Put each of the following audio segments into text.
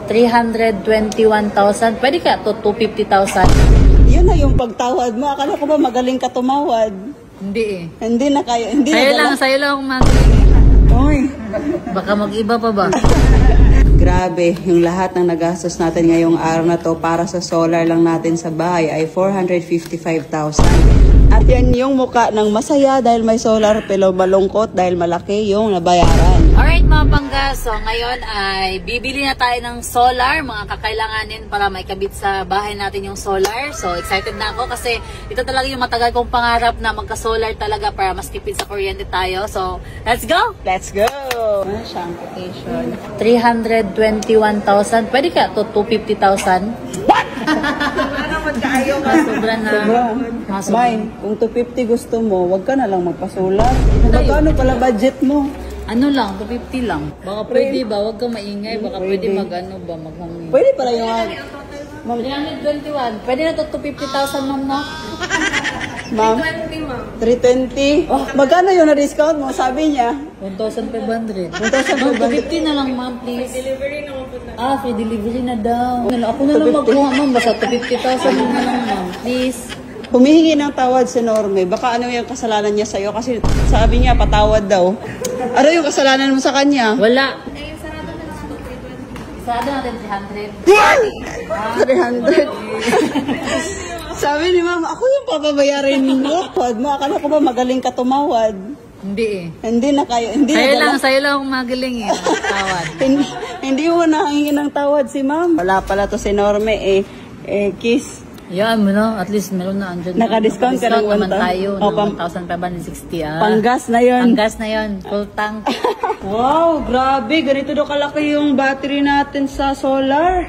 321,000. Pwede kaya to 250,000? Yun na yung pagtawad mo. Akala ko ba magaling ka tumawad? Hindi eh. Hindi na kayo. Hindi Sa'yo lang akong magaling. Uy. Baka mag-iba pa ba? Grabe, yung lahat ng nagastos natin ngayong araw na to para sa solar lang natin sa bahay ay 455,000. At yan yung muka ng masaya dahil may solar pero malungkot dahil malaki yung nabayaran. Alright mga pangga, so ngayon ay bibili na tayo ng solar, mga kakailanganin para maikabit sa bahay natin yung solar. So excited na ako kasi ito talaga yung matagal kong pangarap na magka-solar talaga para mas tipid sa kuryente tayo. So let's go! Let's go! Ano siya ang quotation? 321,000. Pwede kaya to 250,000? What? Magkaayo ka. Sobra na. May, kung 250 gusto mo, wag ka na lang magpa-solar. Magkano pala budget mo? Ano lang, 250 lang. Baka pwede ba? Huwag kang maingay. Baka pwede mag-ano ba? Maghangin. Pwede pala yung... 321. Pwede na to 250,000 ma'am, no? Ma'am? 320. Oh, magkano yung na-discount mo? Sabi niya. 1,500. 1,500. 250 na lang, ma'am, please. Free delivery na po. Free delivery na daw. Ako na lang magkuha, ma'am. Basta 250,000 na lang, ma'am. Please. Humihingi ng tawad si Norme. Baka ano yung kasalanan niya sa'yo? Kasi sabi niya, patawad daw. Ano yung kasalanan mo sa kanya? Wala. Sarado natin 300. 300. Sabi ni ma'am, ako yung papabayarin mo. Tawad mo, akala ko ba magaling ka tumawad? Hindi eh. Hindi na kayo. Hindi Sa'yo lang akong magaling eh. Tawad. hindi mo nahangi ng tawad si ma'am. Wala pala to si Norme kiss. Yan mo no, at least meron na andyan. Naka-discount ka ng naman tayo. Oh, 1,560 ah. Panggas na yun. Panggas na yun. Full tank. Wow, grabe. Ganito daw kalaki yung battery natin sa solar.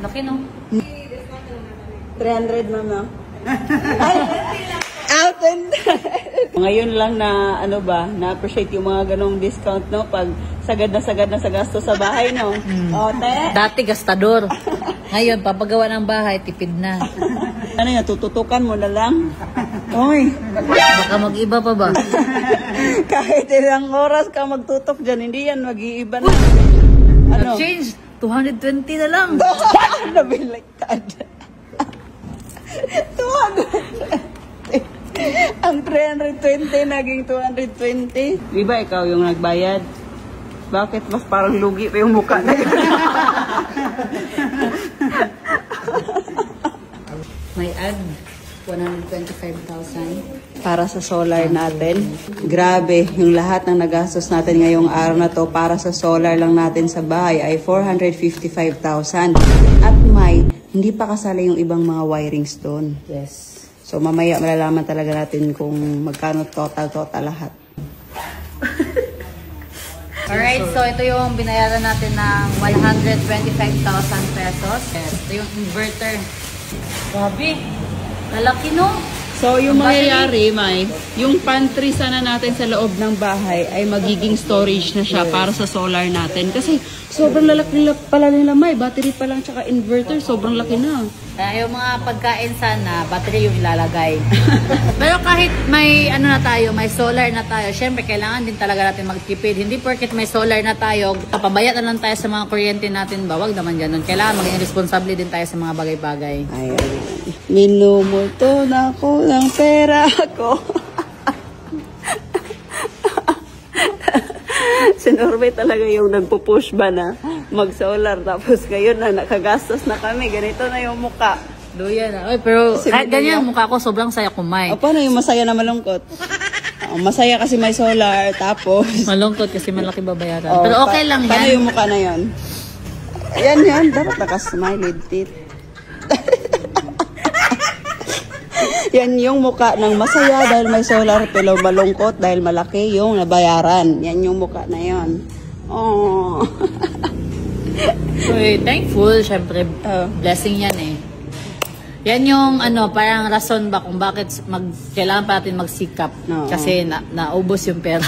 Laki no? 300 mama. Out and ngayon lang na ano ba, na-appreciate yung mga ganong discount no pag sagad na sa gasto sa bahay no. Ote. Dati gastador. Ngayon papagawa ng bahay tipid na. Ano yan, tututukan mo na lang. Oy. Baka mag-iba pa ba? Kahit ilang oras ka magtutok dyan, hindi yan mag-iiba na. Ano? Change 220 na lang. Nabiliktad. 220. Ang 320 naging 220. Di ba ikaw yung nagbayad? Bakit mas parang lugi pa yung mukha na yun? May add 125,000 para sa solar natin. Grabe, yung lahat ng nagastos natin ngayong araw na to para sa solar lang natin sa bahay ay 455,000. At may, hindi pa kasali yung ibang mga wirings doon. Yes. So mamaya malalaman talaga natin kung magkano total lahat. Alright, so ito yung binayaran natin ng 125,000 pesos. Yes, ito yung inverter. Grabe, lalaki no? So yung mangyayari, May, yung pantry sana natin sa loob ng bahay ay magiging storage na siya para sa solar natin. Kasi sobrang lalaki pala nila, May. Battery pa lang tsaka inverter, sobrang laki na. Yung mga pagkain sana, battery yung ilalagay. Pero kahit may ano na tayo, may solar na tayo, syempre kailangan din talaga natin magtipid. Hindi porket may solar na tayo, papabayat na lang tayo sa mga kuryente natin ba? Wag naman ganun. Kailangan maging responsable din tayo sa mga bagay-bagay. Ayun. Minumuto na ako ng pera ko. Si Norme talaga yung nagpo-push ba na mag-solar. Tapos ngayon na nakagastos na kami. Ganito na yung mukha. Luya na. Oy, pero kahit ganyan mukha ko, sobrang saya kumain. O paano yung masaya na malungkot? Masaya kasi may solar. Tapos malungkot kasi malaki babayaran. Pero okay lang yan. Paano yung mukha na yun? Yan. Dapat naka-smiley teeth. Yan yung mukha ng masaya dahil may solar pero malungkot dahil malaki yung nabayaran. Yan yung mukha na yon. Oh. Uy, thankful. Syempre, blessing yan eh. Yan yung ano, parang rason ba kung bakit kailangan pa natin magsikap. No. Kasi naubos yung pera.